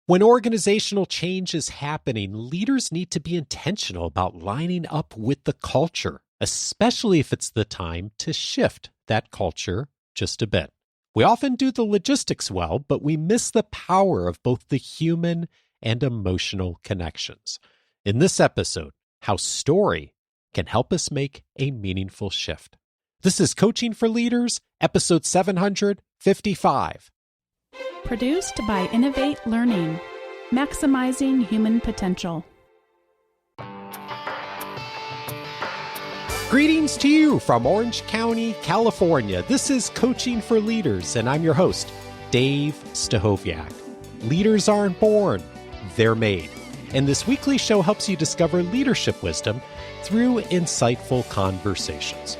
When organizational change is happening, leaders need to be intentional about lining up with the culture, especially if it's the time to shift that culture just a bit. We often do the logistics well, but we miss the power of both the human and emotional connections. In this episode, how story can help us make a meaningful shift. This is Coaching for Leaders, episode 755. Produced by Innovate Learning, maximizing human potential. Greetings to you from Orange County, California. This is Coaching for Leaders, and I'm your host, Dave Stachowiak. Leaders aren't born, they're made. And this weekly show helps you discover leadership wisdom through insightful conversations.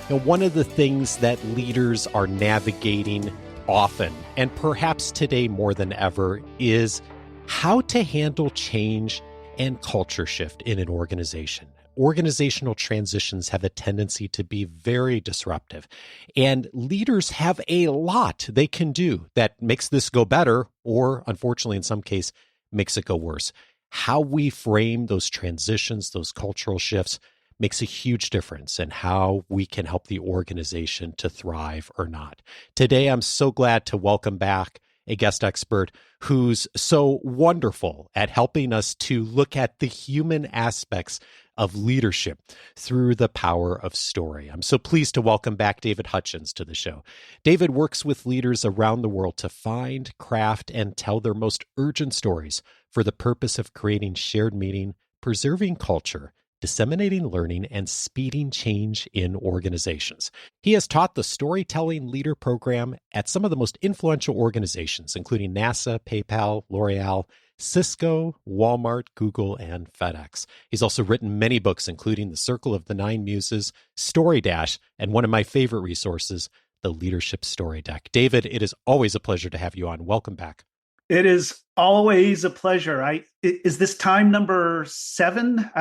Now, one of the things that leaders are navigating often, and perhaps today more than ever, is how to handle change and culture shift in an organization. Organizational transitions have a tendency to be very disruptive, and leaders have a lot they can do that makes this go better, or unfortunately, in some case, makes it go worse. How we frame those transitions, those cultural shifts, makes a huge difference in how we can help the organization to thrive or not. Today, I'm so glad to welcome back a guest expert who's so wonderful at helping us to look at the human aspects of leadership through the power of story. I'm so pleased to welcome back David Hutchens to the show. David works with leaders around the world to find, craft, and tell their most urgent stories for the purpose of creating shared meaning, preserving culture, disseminating learning, and speeding change in organizations. He has taught the Storytelling Leader Program at some of the most influential organizations, including NASA, PayPal, L'Oreal, Cisco, Walmart, Google, and FedEx. He's also written many books, including The Circle of the Nine Muses, Story Dash, and one of my favorite resources, the Leadership Story Deck. David, it is always a pleasure to have you on. Welcome back. It is always a pleasure. Is this time number 7?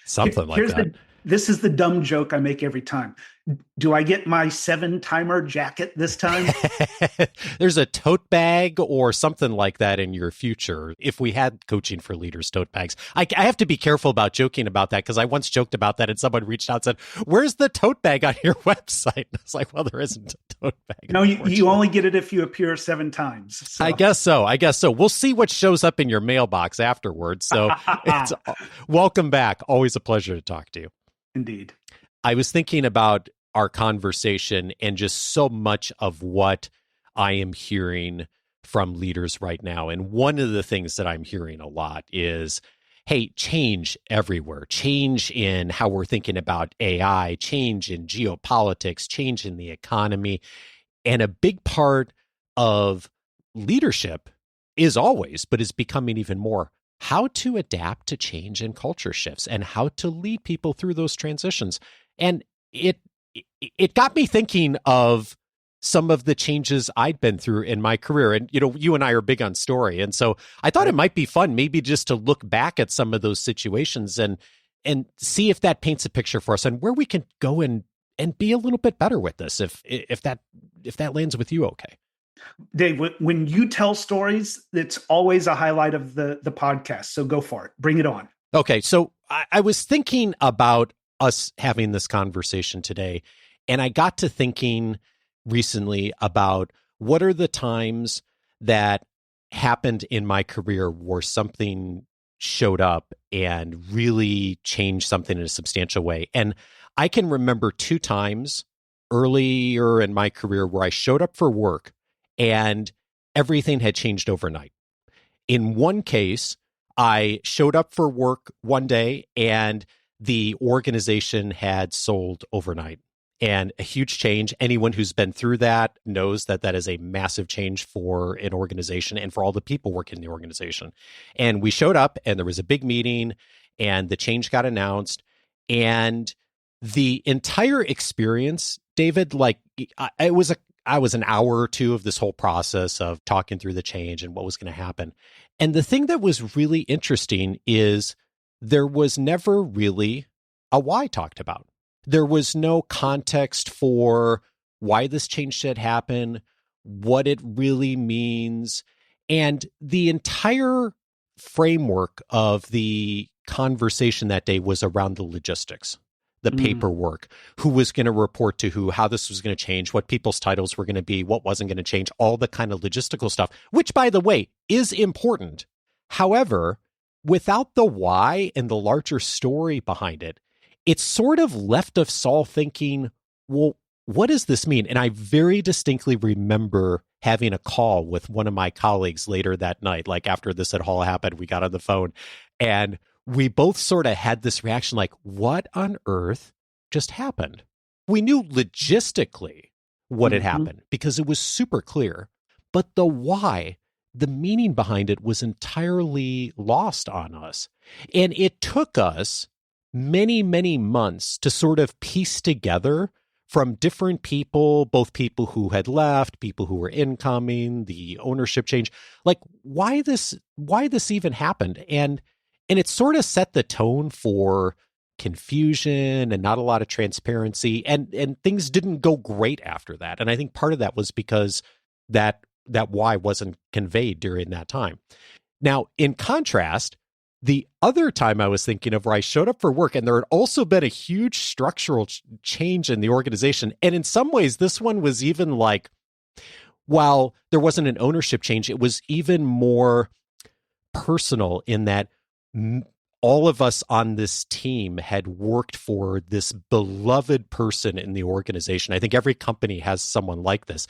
Something like that. This is the dumb joke I make every time. Do I get my 7-timer jacket this time? There's a tote bag or something like that in your future. If we had Coaching for Leaders tote bags, I have to be careful about joking about that, because I once joked about that and someone reached out and said, "Where's the tote bag on your website?" And I was like, well, there isn't a tote bag. No, you only get it if you appear 7 times. So. I guess so. We'll see what shows up in your mailbox afterwards. So welcome back. Always a pleasure to talk to you. Indeed. I was thinking about our conversation and just so much of what I am hearing from leaders right now. And one of the things that I'm hearing a lot is, hey, change everywhere, change in how we're thinking about AI, change in geopolitics, change in the economy. And a big part of leadership is always, but is becoming even more, how to adapt to change and culture shifts and how to lead people through those transitions. And it got me thinking of some of the changes I'd been through in my career. And, you and I are big on story. And so I thought it might be fun maybe just to look back at some of those situations and see if that paints a picture for us and where we can go and be a little bit better with this, if that lands with you okay. Dave, when you tell stories, it's always a highlight of the podcast. So go for it. Bring it on. Okay. So I was thinking about us having this conversation today, and I got to thinking recently about what are the times that happened in my career where something showed up and really changed something in a substantial way. And I can remember 2 times earlier in my career where I showed up for work and everything had changed overnight. In one case, I showed up for work one day and the organization had sold overnight. And a huge change. Anyone who's been through that knows that that is a massive change for an organization and for all the people working in the organization. And we showed up and there was a big meeting and the change got announced. And the entire experience, David, I was an hour or two of this whole process of talking through the change and what was going to happen. And the thing that was really interesting is there was never really a why talked about. There was no context for why this change should happen, what it really means. And the entire framework of the conversation that day was around the logistics, the paperwork, who was going to report to who, how this was going to change, what people's titles were going to be, what wasn't going to change, all the kind of logistical stuff, which, by the way, is important. However, without the why and the larger story behind it, it sort of left us all thinking, well, what does this mean? And I very distinctly remember having a call with one of my colleagues later that night, like after this had all happened, we got on the phone and we both sort of had this reaction like, what on earth just happened? We knew logistically what had happened because it was super clear, but the why, the meaning behind it was entirely lost on us. And it took us many, many months to sort of piece together from different people, both people who had left, people who were incoming, the ownership change, like why this even happened. And it sort of set the tone for confusion and not a lot of transparency, and things didn't go great after that. And I think part of that was because that why wasn't conveyed during that time. Now, in contrast, the other time I was thinking of where I showed up for work and there had also been a huge structural change in the organization. And in some ways, this one was even like, while there wasn't an ownership change, it was even more personal in that all of us on this team had worked for this beloved person in the organization. I think every company has someone like this.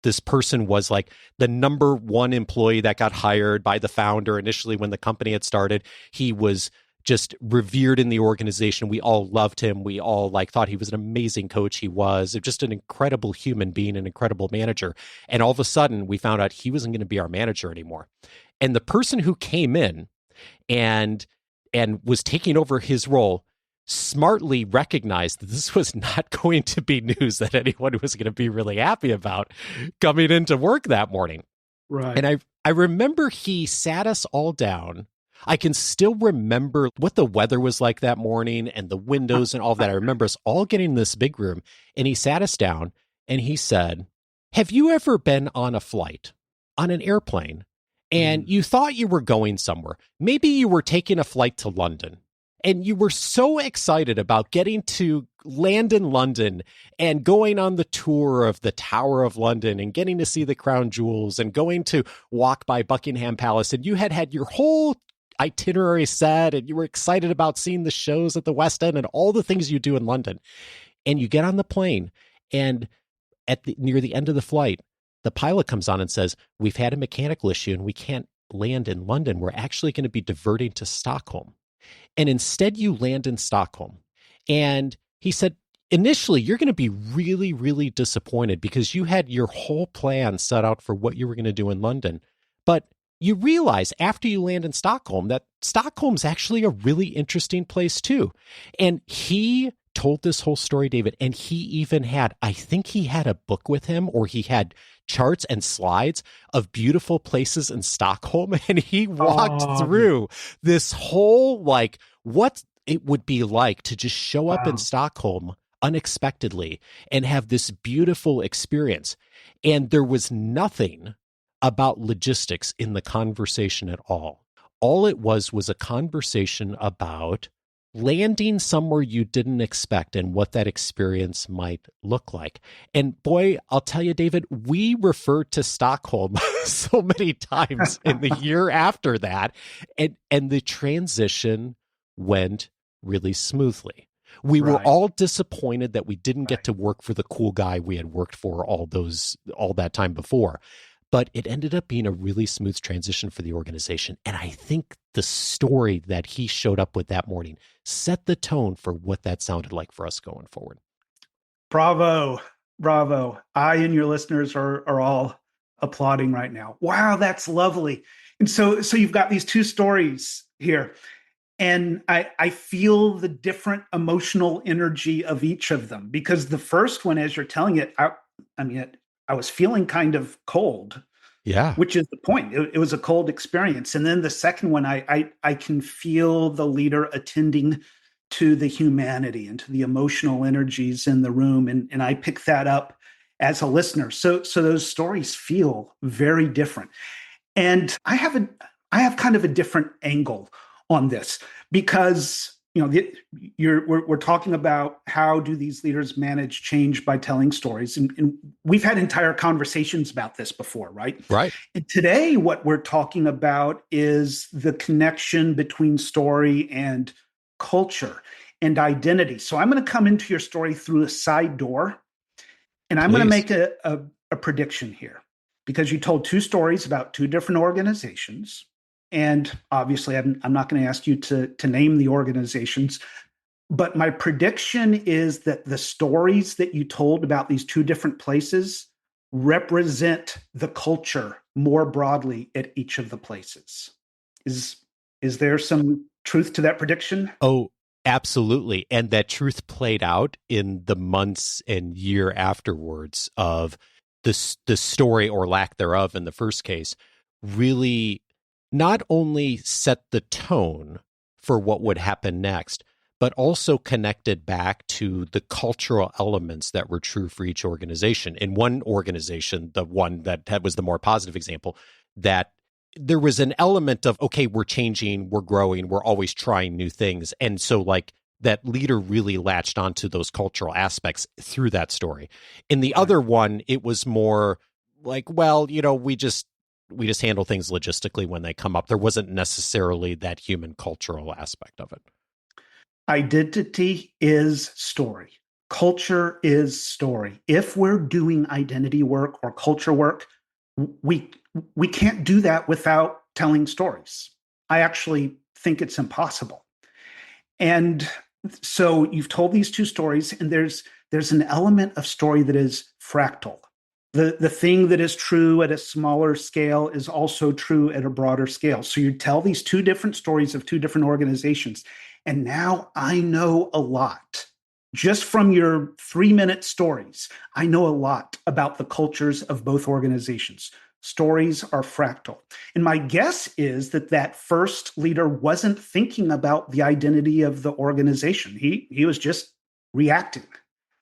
This person was like the number one employee that got hired by the founder initially when the company had started. He was just revered in the organization. We all loved him. We all thought he was an amazing coach. He was just an incredible human being, an incredible manager. And all of a sudden we found out he wasn't going to be our manager anymore. And the person who came in and was taking over his role smartly recognized that this was not going to be news that anyone was going to be really happy about coming into work that morning. Right. And I remember he sat us all down. I can still remember what the weather was like that morning and the windows and all that. I remember us all getting in this big room and he sat us down and he said, have you ever been on a flight, on an airplane, and you thought you were going somewhere? Maybe you were taking a flight to London. And you were so excited about getting to land in London and going on the tour of the Tower of London and getting to see the crown jewels and going to walk by Buckingham Palace. And you had your whole itinerary set and you were excited about seeing the shows at the West End and all the things you do in London. And you get on the plane and near the end of the flight, the pilot comes on and says, we've had a mechanical issue and we can't land in London. We're actually going to be diverting to Stockholm. And instead you land in Stockholm. And he said, initially, you're going to be really, really disappointed because you had your whole plan set out for what you were going to do in London. But you realize after you land in Stockholm that Stockholm's actually a really interesting place too. And he told this whole story, David, and he even had, I think he had a book with him or he had charts and slides of beautiful places in Stockholm. And he walked through this whole, what it would be like to just show up in Stockholm unexpectedly and have this beautiful experience. And there was nothing about logistics in the conversation at all. All it was a conversation about landing somewhere you didn't expect and what that experience might look like. And boy, I'll tell you, David, we referred to Stockholm so many times in the year after that. And the transition went really smoothly. We were all disappointed that we didn't get to work for the cool guy we had worked for all that time before. But it ended up being a really smooth transition for the organization. And I think the story that he showed up with that morning set the tone for what that sounded like for us going forward. Bravo. Bravo. I and your listeners are all applauding right now. Wow, that's lovely. And so you've got these two stories here. And I feel the different emotional energy of each of them, because the first one, as you're telling it, I was feeling kind of cold. Yeah. Which is the point. It was a cold experience. And then the second one, I can feel the leader attending to the humanity and to the emotional energies in the room. And I pick that up as a listener. So those stories feel very different. And I I have kind of a different angle on this because we're talking about how do these leaders manage change by telling stories, and we've had entire conversations about this before, right? Right. And today, what we're talking about is the connection between story and culture and identity. So I'm going to come into your story through a side door, and I'm going to Please. make a prediction here because you told two stories about two different organizations. And obviously, I'm not going to ask you to name the organizations, but my prediction is that the stories that you told about these two different places represent the culture more broadly at each of the places. Is there some truth to that prediction? Oh, absolutely. And that truth played out in the months and year afterwards of the story or lack thereof in the first case really not only set the tone for what would happen next, but also connected back to the cultural elements that were true for each organization. In one organization, the one that was the more positive example, that there was an element of, okay, we're changing, we're growing, we're always trying new things. And so like that leader really latched onto those cultural aspects through that story. In the other one, it was more like, well, we just handle things logistically when they come up. There wasn't necessarily that human cultural aspect of it. Identity is story. Culture is story. If we're doing identity work or culture work, we we can't do that without telling stories. I actually think it's impossible. And so you've told these two stories, and there's an element of story that is fractal. The thing that is true at a smaller scale is also true at a broader scale. So you tell these two different stories of two different organizations. And now I know a lot. Just from your 3-minute stories, I know a lot about the cultures of both organizations. Stories are fractal. And my guess is that that first leader wasn't thinking about the identity of the organization. He was just reacting.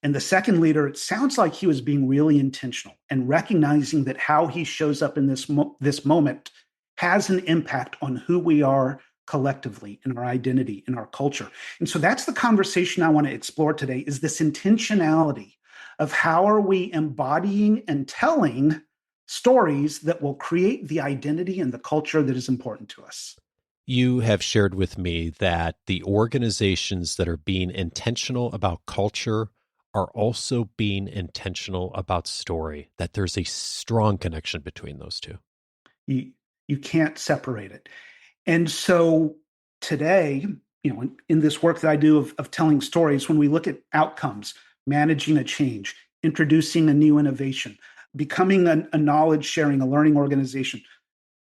And the second leader, it sounds like he was being really intentional and recognizing that how he shows up in this moment has an impact on who we are collectively in our identity, in our culture. And so that's the conversation I want to explore today is this intentionality of how are we embodying and telling stories that will create the identity and the culture that is important to us. You have shared with me that the organizations that are being intentional about culture are also being intentional about story, that there's a strong connection between those two. You can't separate it. And so today, in this work that I do of telling stories, when we look at outcomes, managing a change, introducing a new innovation, becoming a knowledge sharing, a learning organization,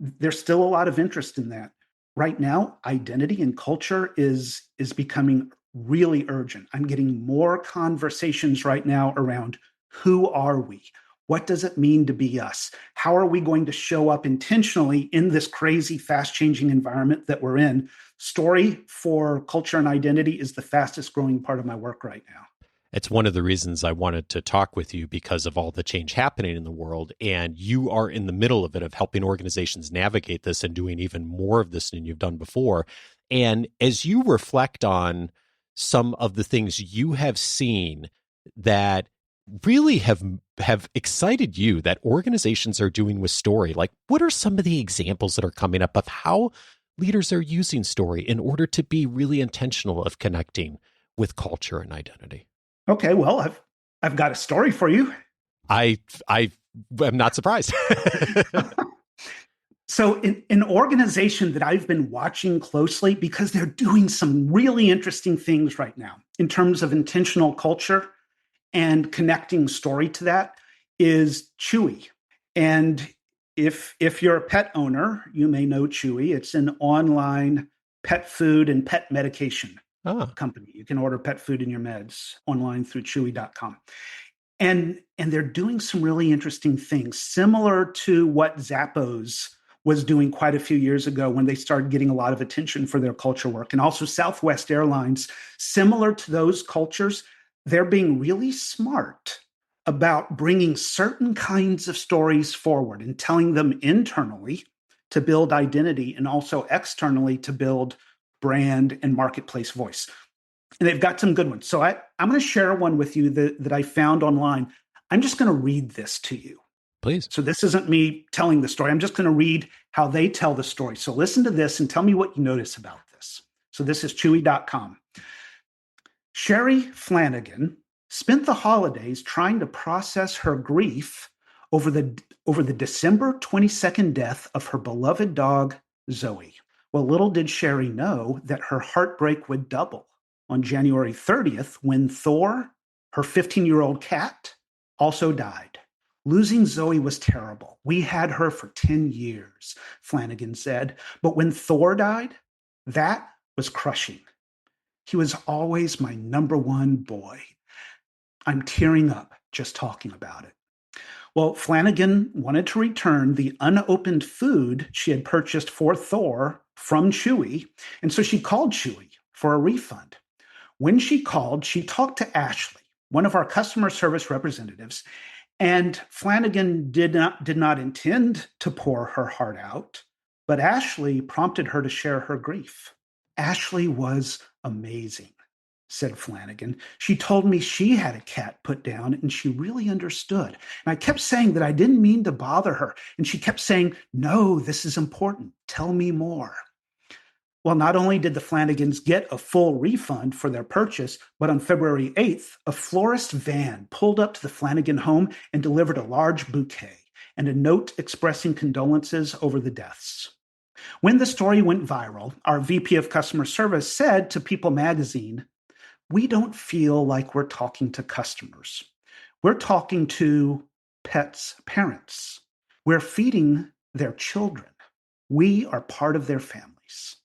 there's still a lot of interest in that. Right now, identity and culture is becoming really urgent. I'm getting more conversations right now around who are we? What does it mean to be us? How are we going to show up intentionally in this crazy, fast-changing environment that we're in? Story for culture and identity is the fastest growing part of my work right now. It's one of the reasons I wanted to talk with you because of all the change happening in the world. And you are in the middle of it, of helping organizations navigate this and doing even more of this than you've done before. And as you reflect on some of the things you have seen that really have excited you that organizations are doing with story, like what are some of the examples that are coming up of how leaders are using story in order to be really intentional of connecting with culture and identity? Okay, well, I've got a story for you. I am not surprised. So in an organization that I've been watching closely because they're doing some really interesting things right now in terms of intentional culture and connecting story to that is Chewy. And if you're a pet owner, you may know Chewy. It's an online pet food and pet medication company. You can order pet food and your meds online through chewy.com. And they're doing some really interesting things, similar to what Zappos was doing quite a few years ago when they started getting a lot of attention for their culture work. And also Southwest Airlines, similar to those cultures, they're being really smart about bringing certain kinds of stories forward and telling them internally to build identity and also externally to build brand and marketplace voice. And they've got some good ones. So I'm going to share one with you that I found online. I'm just going to read this to you. Please. So this isn't me telling the story. I'm just going to read how they tell the story. So listen to this and tell me what you notice about this. So this is Chewy.com. Sherry Flanagan spent the holidays trying to process her grief over the December 22nd death of her beloved dog, Zoe. Well, little did Sherry know that her heartbreak would double on January 30th when Thor, her 15-year-old cat, also died. Losing Zoe was terrible. We had her for 10 years, Flanagan said. But when Thor died, that was crushing. He was always my number one boy. I'm tearing up just talking about it. Well, Flanagan wanted to return the unopened food she had purchased for Thor from Chewy, and so she called Chewy for a refund. When she called, she talked to Ashley, one of our customer service representatives, and Flanagan did not intend to pour her heart out, but Ashley prompted her to share her grief. Ashley was amazing, said Flanagan. She told me she had a cat put down and she really understood. And I kept saying that I didn't mean to bother her. And she kept saying, no, this is important. Tell me more. Well, not only did the Flanagans get a full refund for their purchase, but on February 8th, a florist van pulled up to the Flanagan home and delivered a large bouquet and a note expressing condolences over the deaths. When the story went viral, our VP of Customer Service said to People magazine, we don't feel like we're talking to customers. We're talking to pets' parents. We're feeding their children. We are part of their families.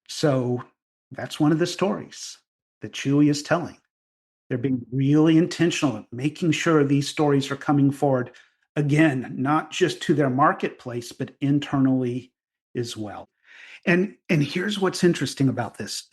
So that's one of the stories that Chewy is telling. They're being really intentional at making sure these stories are coming forward, again, not just to their marketplace, but internally as well. And here's what's interesting about this.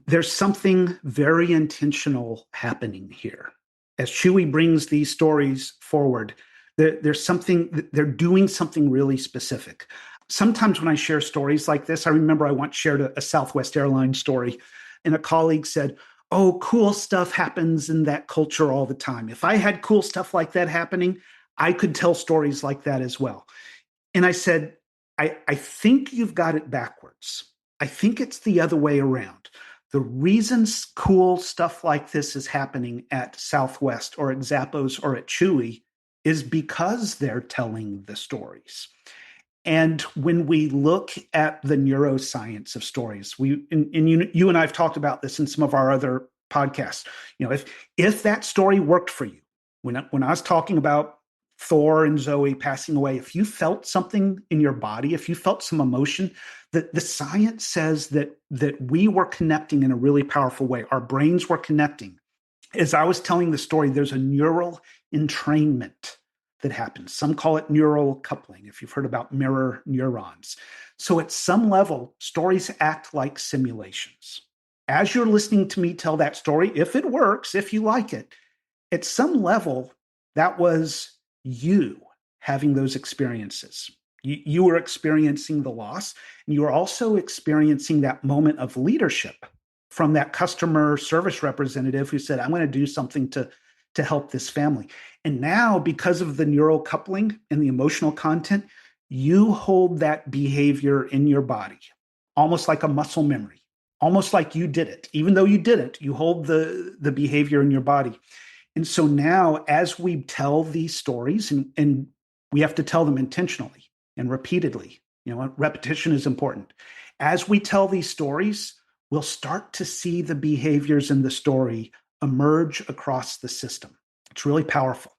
There's something very intentional happening here. As Chewy brings these stories forward, there's something, they're doing something really specific. Sometimes when I share stories like this, I remember I once shared a Southwest Airlines story, and a colleague said, oh, cool stuff happens in that culture all the time. If I had cool stuff like that happening, I could tell stories like that as well. And I said, I think you've got it backwards. I think it's the other way around. The reasons cool stuff like this is happening at Southwest or at Zappos or at Chewy is because they're telling the stories. And when we look at the neuroscience of stories, you and I have talked about this in some of our other podcasts. You know, if that story worked for you, when I was talking about Thor and Zoe passing away, if you felt something in your body, if you felt some emotion, the science says that we were connecting in a really powerful way. Our brains were connecting. As I was telling the story, there's a neural entrainment that happens. Some call it neural coupling, if you've heard about mirror neurons. So at some level, stories act like simulations. As you're listening to me tell that story, if it works, if you like it, at some level, that was you having those experiences. You were experiencing the loss, and you were also experiencing that moment of leadership from that customer service representative who said, I'm going to do something to help this family. And now, because of the neural coupling and the emotional content, you hold that behavior in your body, almost like a muscle memory, almost like you did it. Even though you didn't, you hold the behavior in your body. And so now, as we tell these stories, and we have to tell them intentionally and repeatedly, repetition is important. As we tell these stories, we'll start to see the behaviors in the story emerge across the system. It's really powerful.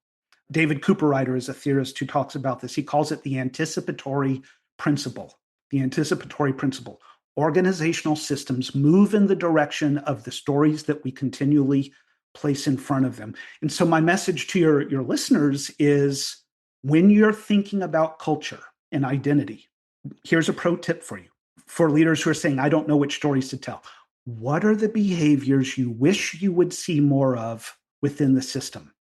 David Cooperrider is a theorist who talks about this. He calls it the anticipatory principle. The anticipatory principle. Organizational systems move in the direction of the stories that we continually place in front of them. And so my message to your listeners is, when you're thinking about culture and identity, here's a pro tip for you. For leaders who are saying, I don't know which stories to tell. What are the behaviors you wish you would see more of within the system?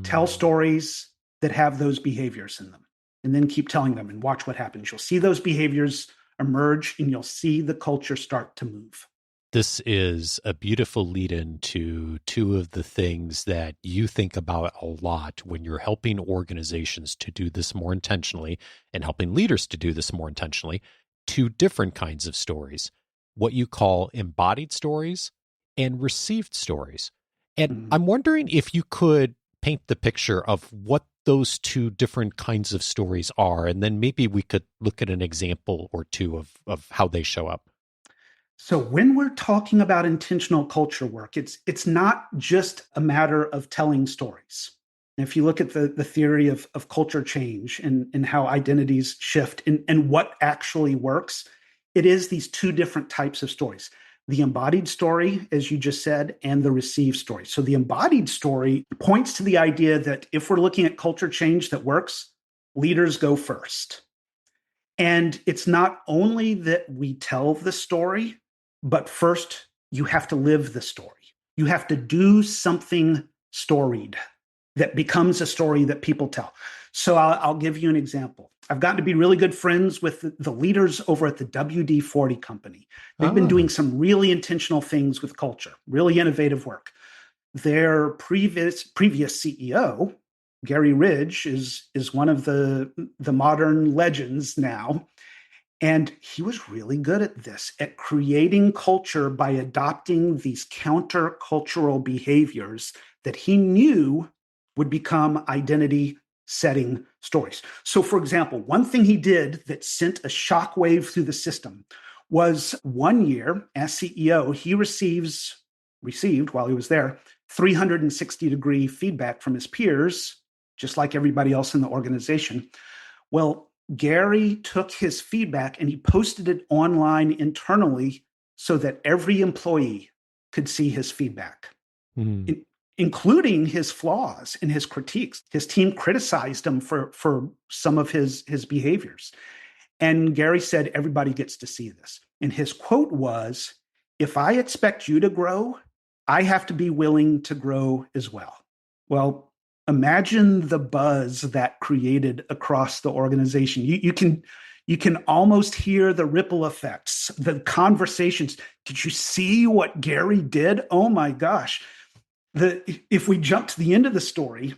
Tell stories that have those behaviors in them. and then keep telling them and watch what happens. You'll see those behaviors emerge and you'll see the culture start to move. This is a beautiful lead-in to two of the things that you think about a lot when you're helping organizations to do this more intentionally and helping leaders to do this more intentionally. Two different kinds of stories, what you call embodied stories and received stories. And I'm wondering if you could paint the picture of what those two different kinds of stories are, and then maybe we could look at an example or two of how they show up. So when we're talking about intentional culture work, it's not just a matter of telling stories. If you look at the theory of culture change and how identities shift and what actually works, it is these two different types of stories. The embodied story, as you just said, and the received story. So the embodied story points to the idea that if we're looking at culture change that works, leaders go first. And it's not only that we tell the story, but first, you have to live the story. You have to do something storied that becomes a story that people tell. So I'll give you an example. I've gotten to be really good friends with the leaders over at the WD-40 company. They've been doing some really intentional things with culture, really innovative work. Their previous CEO, Gary Ridge, is one of the modern legends now. And he was really good at this, at creating culture by adopting these countercultural behaviors that he knew would become identity setting stories. So, for example, one thing he did that sent a shockwave through the system was one year as CEO, he received while he was there 360-degree feedback from his peers, just like everybody else in the organization. Well, Gary took his feedback and he posted it online internally so that every employee could see his feedback, including his flaws and his critiques. His team criticized him for some of his behaviors. And Gary said, everybody gets to see this. And his quote was, "If I expect you to grow, I have to be willing to grow as well." Well, imagine the buzz that created across the organization. You can almost hear the ripple effects, the conversations. Did you see what Gary did? Oh my gosh. If we jump to the end of the story,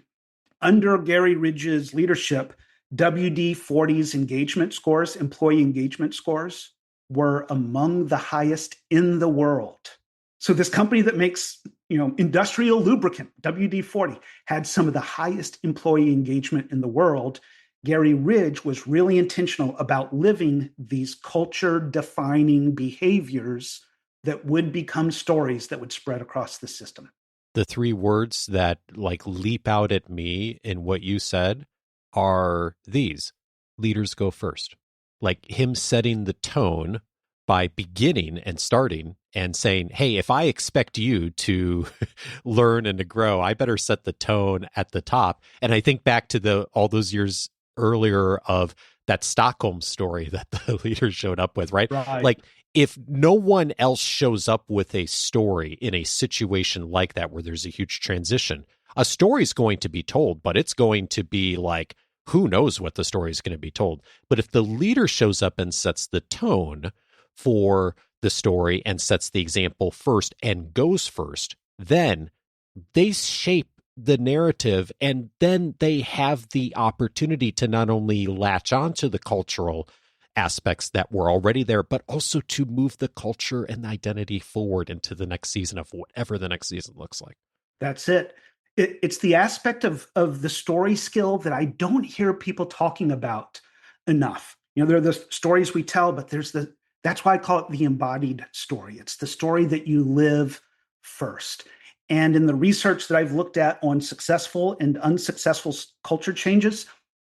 under Gary Ridge's leadership, WD-40's engagement scores, employee engagement scores, were among the highest in the world. So this company that makes, industrial lubricant, WD-40, had some of the highest employee engagement in the world. Gary Ridge was really intentional about living these culture-defining behaviors that would become stories that would spread across the system. The three words that leap out at me in what you said are these: leaders go first. Like him setting the tone by beginning and starting and saying, hey, if I expect you to learn and to grow, I better set the tone at the top. And I think back to all those years earlier of that Stockholm story that the leaders showed up with, right? Like if no one else shows up with a story in a situation like that where there's a huge transition, a story is going to be told, but it's going to be like, who knows what the story is going to be told. But if the leader shows up and sets the tone for the story and sets the example first and goes first, then they shape the narrative, and then they have the opportunity to not only latch onto the cultural aspects that were already there, but also to move the culture and the identity forward into the next season of whatever the next season looks like. That's it. It's the aspect of the story skill that I don't hear people talking about enough. There are the stories we tell, but that's why I call it the embodied story. It's the story that you live first. And in the research that I've looked at on successful and unsuccessful culture changes,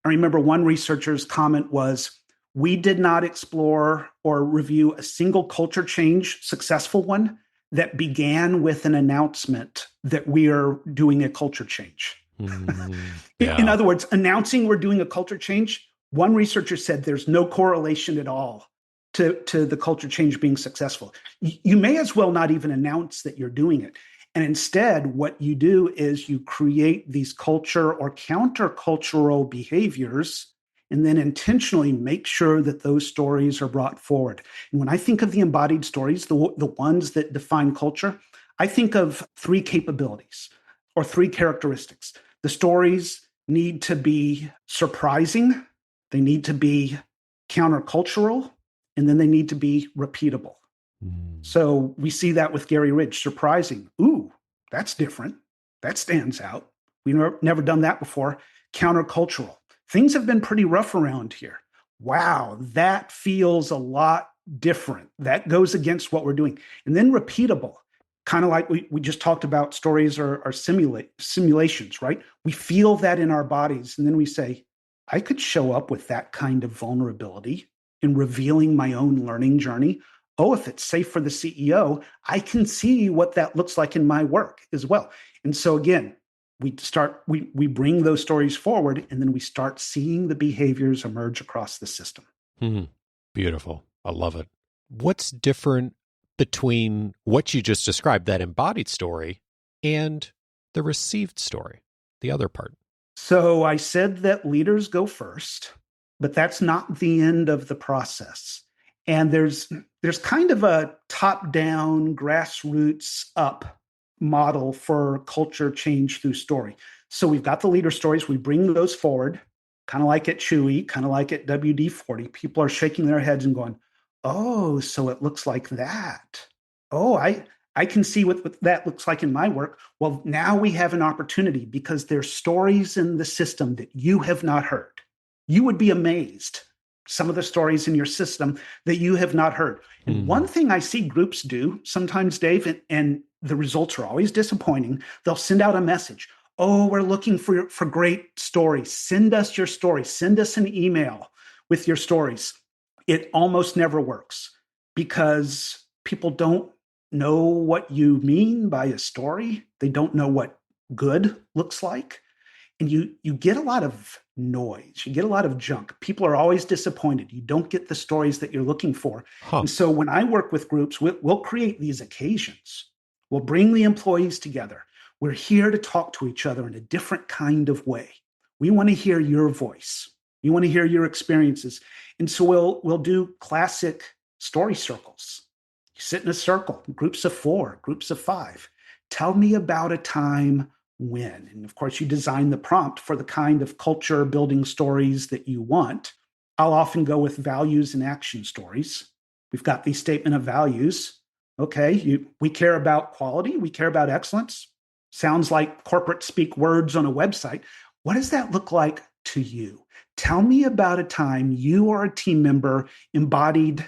I remember one researcher's comment was, we did not explore or review a single culture change, successful one, that began with an announcement that we are doing a culture change. In other words, announcing we're doing a culture change, one researcher said there's no correlation at all to the culture change being successful. You may as well not even announce that you're doing it. And instead, what you do is you create these culture or countercultural behaviors and then intentionally make sure that those stories are brought forward. And when I think of the embodied stories, the ones that define culture, I think of three capabilities or three characteristics. The stories need to be surprising, they need to be countercultural, and then they need to be repeatable. So we see that with Gary Ridge, surprising. Ooh, that's different. That stands out. We've never done that before. Countercultural. Things have been pretty rough around here. Wow, that feels a lot different. That goes against what we're doing. And then repeatable, kind of like we just talked about, stories are simulations, right? We feel that in our bodies. And then we say, I could show up with that kind of vulnerability in revealing my own learning journey. Oh, if it's safe for the CEO, I can see what that looks like in my work as well. And so again, we bring those stories forward, and then we start seeing the behaviors emerge across the system. Beautiful. I love it. What's different between what you just described, that embodied story, and the received story, the other part? So I said that leaders go first, but that's not the end of the process. And there's kind of a top-down, grassroots up model for culture change through story. So we've got the leader stories. We bring those forward, kind of like at Chewy, kind of like at WD-40. People are shaking their heads and going, oh, so it looks like that. Oh, I can see what that looks like in my work. Well, now we have an opportunity because there's stories in the system that you have not heard. You would be amazed. Some of the stories in your system that you have not heard. And one thing I see groups do sometimes, Dave, and the results are always disappointing. They'll send out a message. Oh, we're looking for great stories. Send us your stories. Send us an email with your stories. It almost never works because people don't know what you mean by a story. They don't know what good looks like. And you get a lot of noise. You get a lot of junk. People are always disappointed. You don't get the stories that you're looking for. And so when I work with groups, we'll create these occasions. We'll bring the employees together. We're here to talk to each other in a different kind of way. We want to hear your voice. We want to hear your experiences. And so we'll do classic story circles. You sit in a circle, groups of 4, groups of 5. Tell me about a time when. And of course, you design the prompt for the kind of culture building stories that you want. I'll often go with values and action stories. We've got the statement of values. Okay, we care about quality. We care about excellence. Sounds like corporate speak words on a website. What does that look like to you? Tell me about a time you or a team member embodied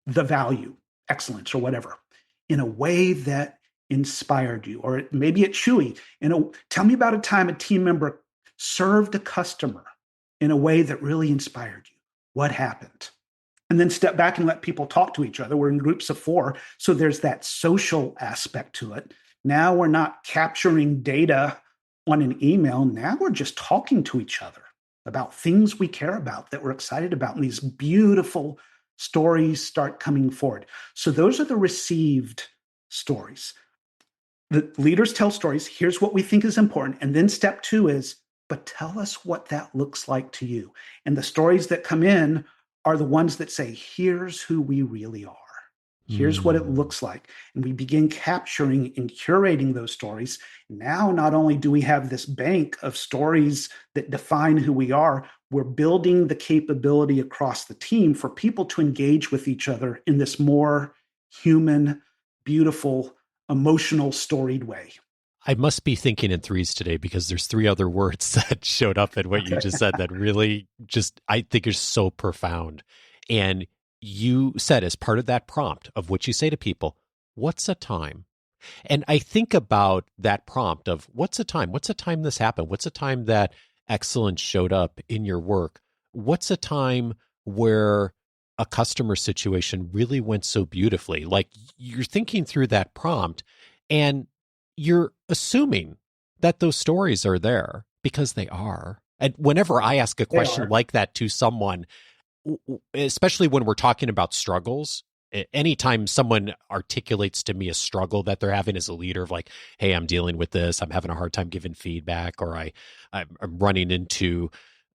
the value, excellence, or whatever, in a way that inspired you. Or maybe at Chewy, tell me about a time a team member served a customer in a way that really inspired you. What happened? And then step back and let people talk to each other. We're in groups of 4, so there's that social aspect to it. Now we're not capturing data on an email. Now we're just talking to each other about things we care about, that we're excited about, and these beautiful stories start coming forward. So those are the received stories. The leaders tell stories. Here's what we think is important. And then step 2 is, but tell us what that looks like to you. And the stories that come in are the ones that say, here's who we really are. Here's what it looks like. And we begin capturing and curating those stories. Now, not only do we have this bank of stories that define who we are, we're building the capability across the team for people to engage with each other in this more human, beautiful, emotional, storied way. I must be thinking in threes today because there's 3 other words that showed up in what you just said that really I think is so profound. And you said, as part of that prompt of what you say to people, what's a time? And I think about that prompt of what's a time? What's a time this happened? What's a time that excellence showed up in your work? What's a time where a customer situation really went so beautifully? Like, you're thinking through that prompt and you're assuming that those stories are there because they are. And whenever I ask a question like that to someone, especially when we're talking about struggles, anytime someone articulates to me a struggle that they're having as a leader of like, hey, I'm dealing with this, I'm having a hard time giving feedback, or I'm running into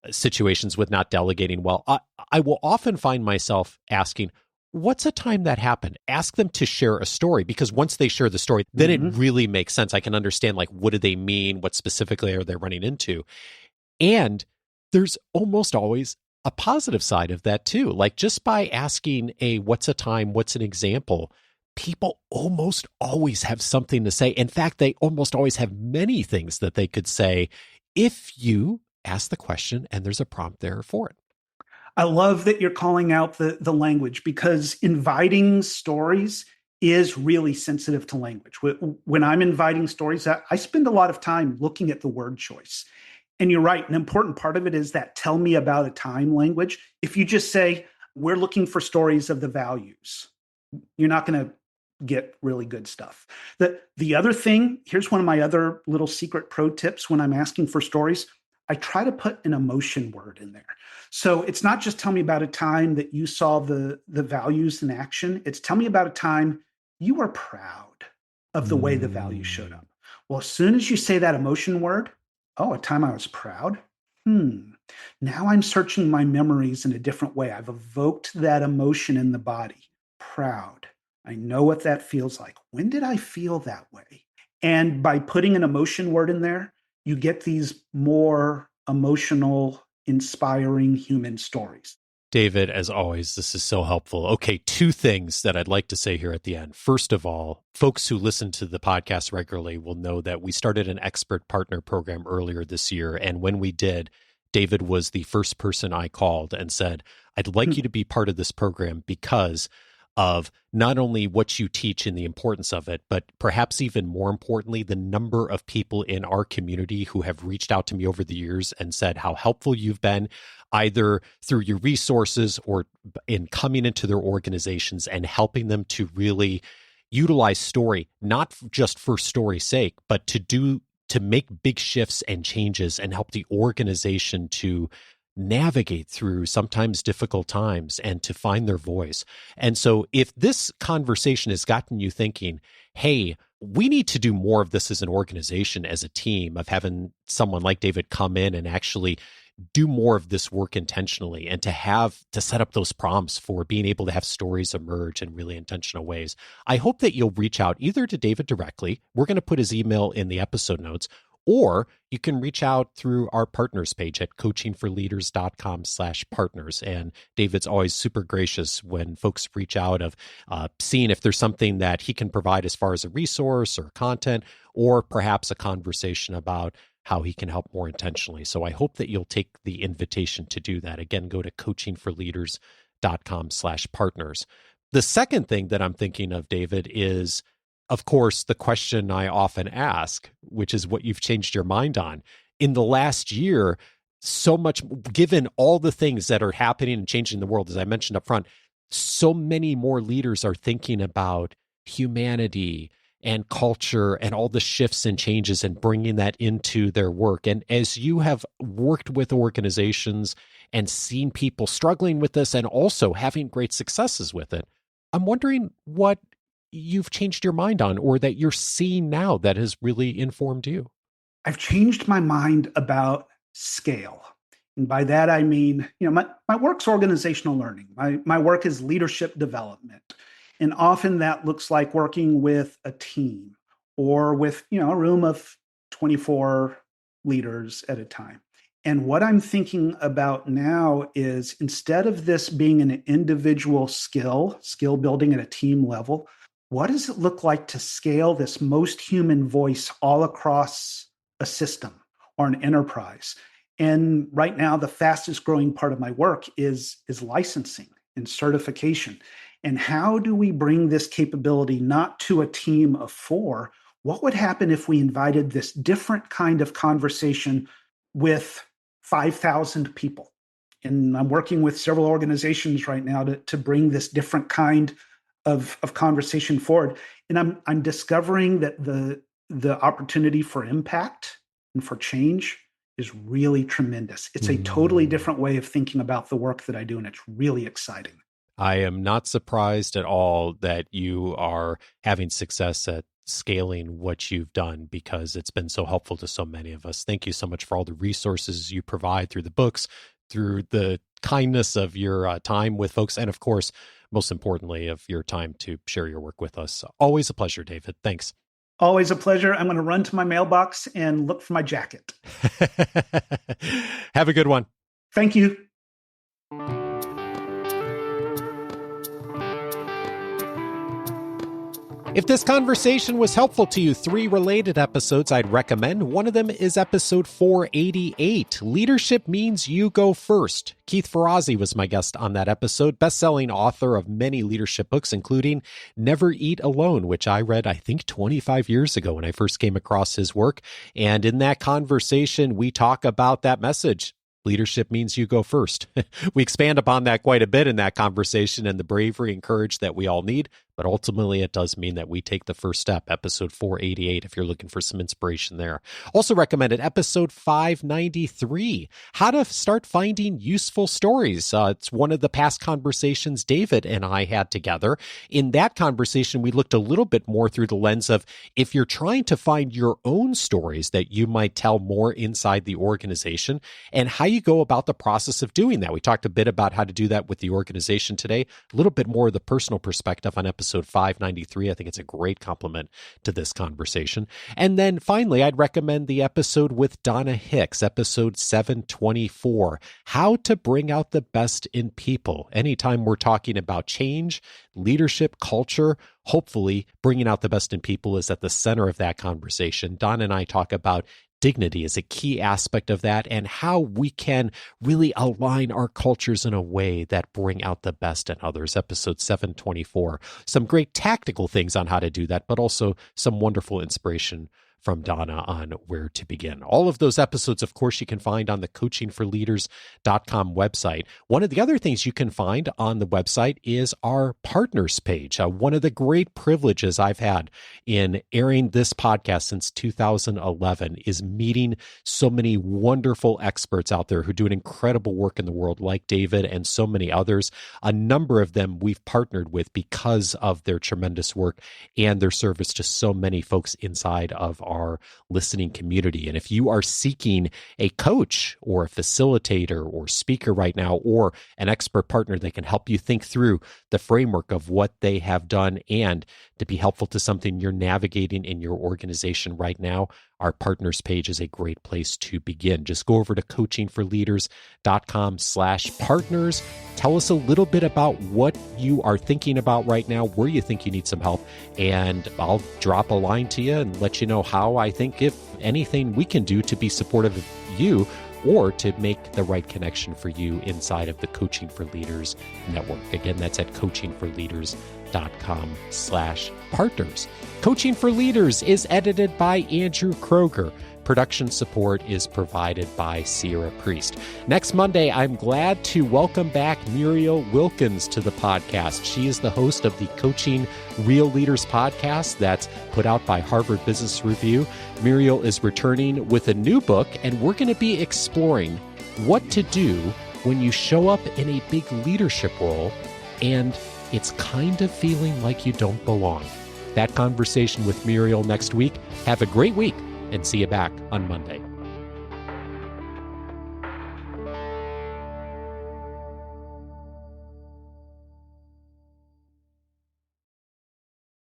situations with not delegating well, I will often find myself asking, what's a time that happened? Ask them to share a story, because once they share the story, then it really makes sense. I can understand, like, what do they mean? What specifically are they running into? And there's almost always a positive side of that too. Like, just by asking what's a time, what's an example, people almost always have something to say. In fact, they almost always have many things that they could say if you ask the question and there's a prompt there for it. I love that you're calling out the language, because inviting stories is really sensitive to language. When I'm inviting stories, I spend a lot of time looking at the word choice. And you're right. An important part of it is that tell me about a time language. If you just say, we're looking for stories of the values, you're not going to get really good stuff. The other thing, here's one of my other little secret pro tips when I'm asking for stories. I try to put an emotion word in there. So it's not just tell me about a time that you saw the values in action. It's tell me about a time you were proud of the way the values showed up. Well, as soon as you say that emotion word, oh, a time I was proud. Now I'm searching my memories in a different way. I've evoked that emotion in the body. Proud. I know what that feels like. When did I feel that way? And by putting an emotion word in there, you get these more emotional, inspiring human stories. David, as always, this is so helpful. Okay, two things that I'd like to say here at the end. First of all, folks who listen to the podcast regularly will know that we started an expert partner program earlier this year. And when we did, David was the first person I called and said, I'd like you to be part of this program because of not only what you teach and the importance of it, but perhaps even more importantly, the number of people in our community who have reached out to me over the years and said how helpful you've been, either through your resources or in coming into their organizations and helping them to really utilize story, not just for story's sake, but to make big shifts and changes and help the organization to navigate through sometimes difficult times and to find their voice. And so if this conversation has gotten you thinking, hey, we need to do more of this as an organization, as a team, of having someone like David come in and actually do more of this work intentionally, and to set up those prompts for being able to have stories emerge in really intentional ways, I hope that you'll reach out either to David directly. We're going to put his email in the episode notes, or you can reach out through our partners page at coachingforleaders.com/partners. And David's always super gracious when folks reach out of seeing if there's something that he can provide as far as a resource or content, or perhaps a conversation about how he can help more intentionally. So I hope that you'll take the invitation to do that. Again, go to coachingforleaders.com/partners. The second thing that I'm thinking of, David, is, of course, the question I often ask, which is what you've changed your mind on. In the last year, so much, given all the things that are happening and changing the world, as I mentioned up front, so many more leaders are thinking about humanity and culture and all the shifts and changes and bringing that into their work. And as you have worked with organizations and seen people struggling with this and also having great successes with it, I'm wondering what you've changed your mind on, or that you're seeing now that has really informed you. I've changed my mind about scale. And by that, I mean, my work's organizational learning. My work is leadership development. And often that looks like working with a team or with, a room of 24 leaders at a time. And what I'm thinking about now is, instead of this being an individual skill building at a team level, what does it look like to scale this most human voice all across a system or an enterprise? And right now, the fastest growing part of my work is licensing and certification. And how do we bring this capability not to a team of 4? What would happen if we invited this different kind of conversation with 5,000 people? And I'm working with several organizations right now to bring this different kind of conversation forward. And I'm discovering that the opportunity for impact and for change is really tremendous. It's a totally different way of thinking about the work that I do, and it's really exciting. I am not surprised at all that you are having success at scaling what you've done because it's been so helpful to so many of us. Thank you so much for all the resources you provide through the books, through the kindness of your time with folks, and of course, most importantly, of your time to share your work with us. Always a pleasure, David. Thanks. Always a pleasure. I'm going to run to my mailbox and look for my jacket. Have a good one. Thank you. If this conversation was helpful to you, 3 related episodes I'd recommend. One of them is episode 488, Leadership Means You Go First. Keith Ferrazzi was my guest on that episode, best-selling author of many leadership books, including Never Eat Alone, which I read, I think, 25 years ago when I first came across his work. And in that conversation, we talk about that message. Leadership means you go first. We expand upon that quite a bit in that conversation and the bravery and courage that we all need. But ultimately, it does mean that we take the first step, episode 488, if you're looking for some inspiration there. Also recommended episode 593, how to start finding useful stories. It's one of the past conversations David and I had together. In that conversation, we looked a little bit more through the lens of if you're trying to find your own stories that you might tell more inside the organization and how you go about the process of doing that. We talked a bit about how to do that with the organization today, a little bit more of the personal perspective on episode 593. I think it's a great complement to this conversation. And then finally, I'd recommend the episode with Donna Hicks, episode 724, how to bring out the best in people. Anytime we're talking about change, leadership, culture, hopefully bringing out the best in people is at the center of that conversation. Donna and I talk about dignity is a key aspect of that and how we can really align our cultures in a way that bring out the best in others. Episode 724. Some great tactical things on how to do that, but also some wonderful inspiration from Donna on where to begin. All of those episodes, of course, you can find on the coachingforleaders.com website. One of the other things you can find on the website is our partners page. One of the great privileges I've had in airing this podcast since 2011 is meeting so many wonderful experts out there who do an incredible work in the world, like David and so many others. A number of them we've partnered with because of their tremendous work and their service to so many folks inside of our listening community. And if you are seeking a coach or a facilitator or speaker right now, or an expert partner that can help you think through the framework of what they have done and to be helpful to something you're navigating in your organization right now, our partners page is a great place to begin. Just go over to coachingforleaders.com/partners. Tell us a little bit about what you are thinking about right now, where you think you need some help, and I'll drop a line to you and let you know how I think, if anything, we can do to be supportive of you or to make the right connection for you inside of the Coaching for Leaders network. Again, that's at coachingforleaders.com/partners. Coaching for Leaders is edited by Andrew Kroger. Production support is provided by Sierra Priest. Next Monday, I'm glad to welcome back Muriel Wilkins to the podcast. She is the host of the Coaching Real Leaders podcast that's put out by Harvard Business Review. Muriel is returning with a new book, and we're going to be exploring what to do when you show up in a big leadership role and it's kind of feeling like you don't belong. That conversation with Muriel next week. Have a great week, and see you back on Monday.